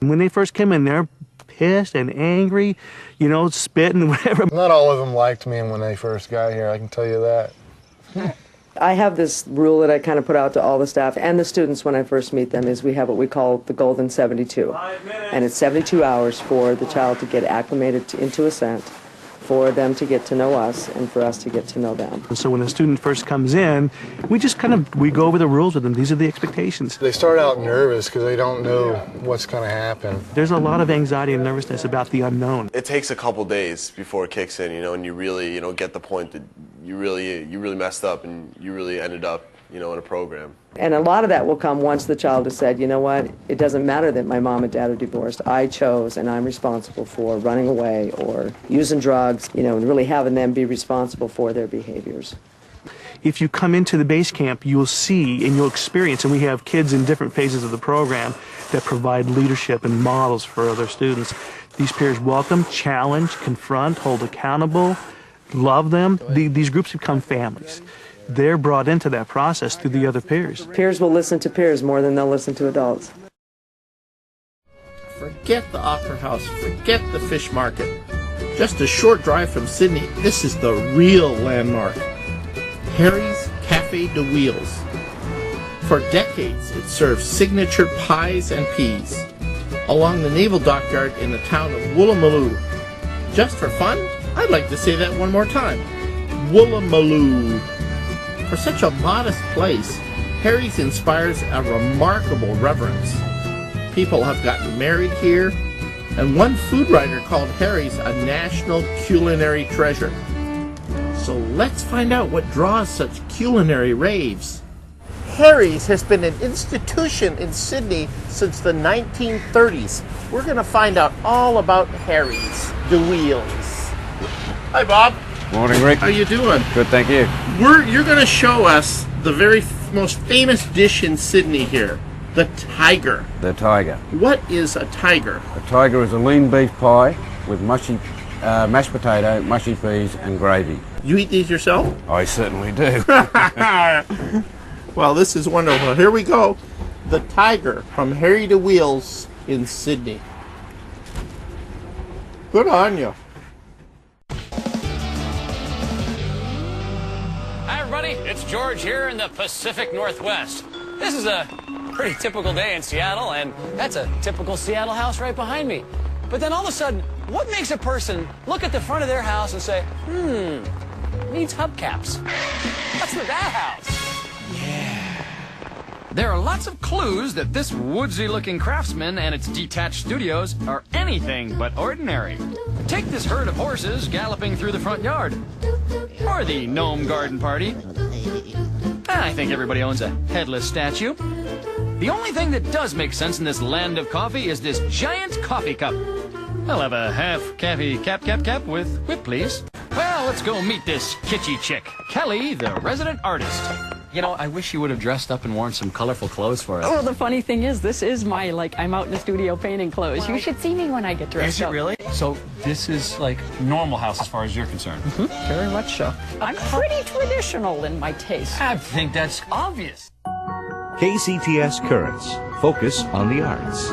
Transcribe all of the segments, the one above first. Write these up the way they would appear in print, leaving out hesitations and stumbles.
When they first came in, they're pissed and angry, you know, spitting and whatever. Not all of them liked me when they first got here, I can tell you that. I have this rule that I kind of put out to all the staff and the students when I first meet them, is we have what we call the Golden 72. And it's 72 hours for the child to get acclimated into Ascent, for them to get to know us, and for us to get to know them. So when a student first comes in, we just we go over the rules with them. These are the expectations. They start out nervous because they don't know what's going to happen. There's a lot of anxiety and nervousness about the unknown. It takes a couple days before it kicks in, you know, and you really, you know, get the point that you really messed up and you really ended up, you know, in a program. And a lot of that will come once the child has said, you know what, it doesn't matter that my mom and dad are divorced. I chose and I'm responsible for running away or using drugs, you know, and really having them be responsible for their behaviors. If you come into the base camp, you'll see and you'll experience, and we have kids in different phases of the program that provide leadership and models for other students. These peers welcome, challenge, confront, hold accountable, love them. These groups become families. They're brought into that process through the other peers. Peers will listen to peers more than they'll listen to adults. Forget the Opera House, forget the fish market. Just a short drive from Sydney, this is the real landmark. Harry's Cafe de Wheels. For decades, it served signature pies and peas along the naval dockyard in the town of Woolloomooloo. Just for fun, I'd like to say that one more time. Woolloomooloo. For such a modest place, Harry's inspires a remarkable reverence. People have gotten married here, and one food writer called Harry's a national culinary treasure. So let's find out what draws such culinary raves. Harry's has been an institution in Sydney since the 1930s. We're going to find out all about Harry's de Wheels. Hi, Bob. Morning, Rick. How you doing? Good, thank you. You're going to show us the very most famous dish in Sydney here, the tiger. The tiger. What is a tiger? A tiger is a lean beef pie with mushy mashed potato, mushy peas, and gravy. You eat these yourself? I certainly do. Well, this is wonderful. Here we go. The tiger from Harry de Wheels in Sydney. Good on you. Hi everybody, it's George here in the Pacific Northwest. This is a pretty typical day in Seattle, and that's a typical Seattle house right behind me. But then all of a sudden, what makes a person look at the front of their house and say, needs hubcaps? What's with that house? Yeah. There are lots of clues that this woodsy-looking craftsman and its detached studios are anything but ordinary. Take this herd of horses galloping through the front yard. Or the gnome garden party. I think everybody owns a headless statue. The only thing that does make sense in this land of coffee is this giant coffee cup. I'll have a half coffee cap with whip, please. Well, let's go meet this kitschy chick, Kelly, the resident artist. You know, I wish you would have dressed up and worn some colorful clothes for us. Well, the funny thing is, this is my, I'm out in the studio painting clothes. Well, you should see me when I get dressed up. Is it really? So this is like normal house as far as you're concerned? Mm-hmm. Very much so. I'm pretty traditional in my taste. I think that's obvious. KCTS Currents. Focus on the arts.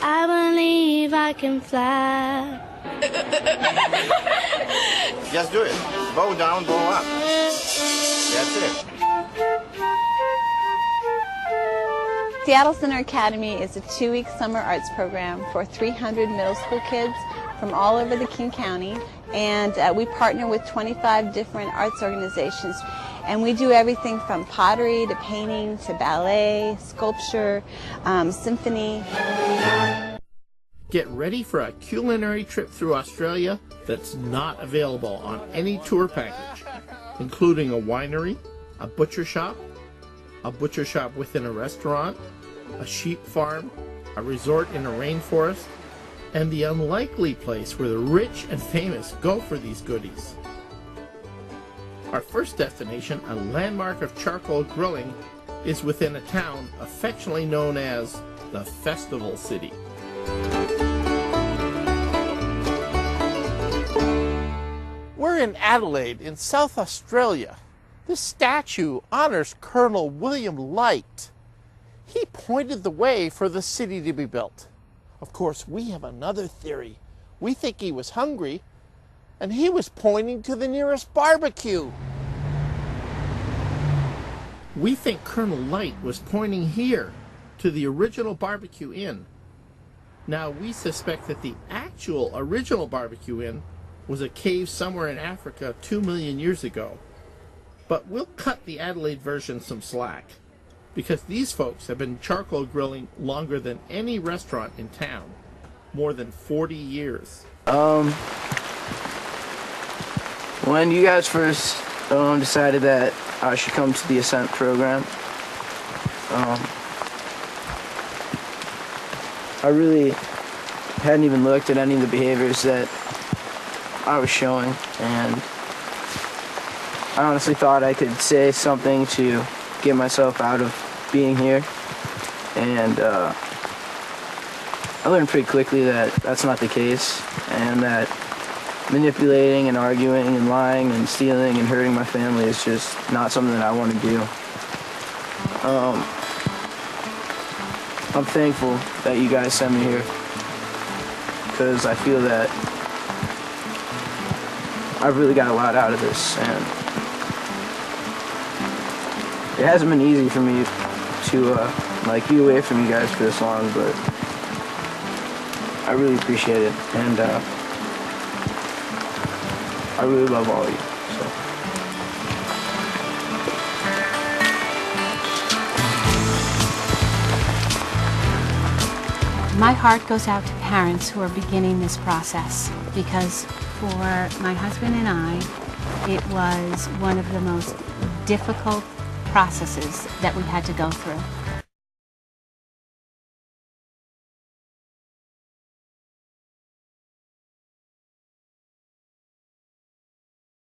I believe I can fly. Just do it. Bow down, bow up. That's it. Seattle Center Academy is a 2-week summer arts program for 300 middle school kids from all over the King County, and we partner with 25 different arts organizations, and we do everything from pottery to painting to ballet, sculpture, symphony. Get ready for a culinary trip through Australia that's not available on any tour package, including a winery, a butcher shop within a restaurant, a sheep farm, a resort in a rainforest, and the unlikely place where the rich and famous go for these goodies. Our first destination, a landmark of charcoal grilling, is within a town affectionately known as the Festival City. We're in Adelaide in South Australia. This statue honors Colonel William Light. He pointed the way for the city to be built. Of course, we have another theory. We think he was hungry, and he was pointing to the nearest barbecue. We think Colonel Light was pointing here to the original Barbecue Inn. Now, we suspect that the actual original Barbecue Inn was a cave somewhere in Africa 2 million years ago. But we'll cut the Adelaide version some slack, because these folks have been charcoal grilling longer than any restaurant in town, more than 40 years. When you guys first decided that I should come to the Ascent program, I really hadn't even looked at any of the behaviors that I was showing, and I honestly thought I could say something to get myself out of being here, and I learned pretty quickly that that's not the case, and that manipulating and arguing and lying and stealing and hurting my family is just not something that I want to do. I'm thankful that you guys sent me here, because I feel that I've really got a lot out of this, and it hasn't been easy for me to be away from you guys for this long, but I really appreciate it, and I really love all of you. My heart goes out to parents who are beginning this process, because for my husband and I, it was one of the most difficult processes that we had to go through.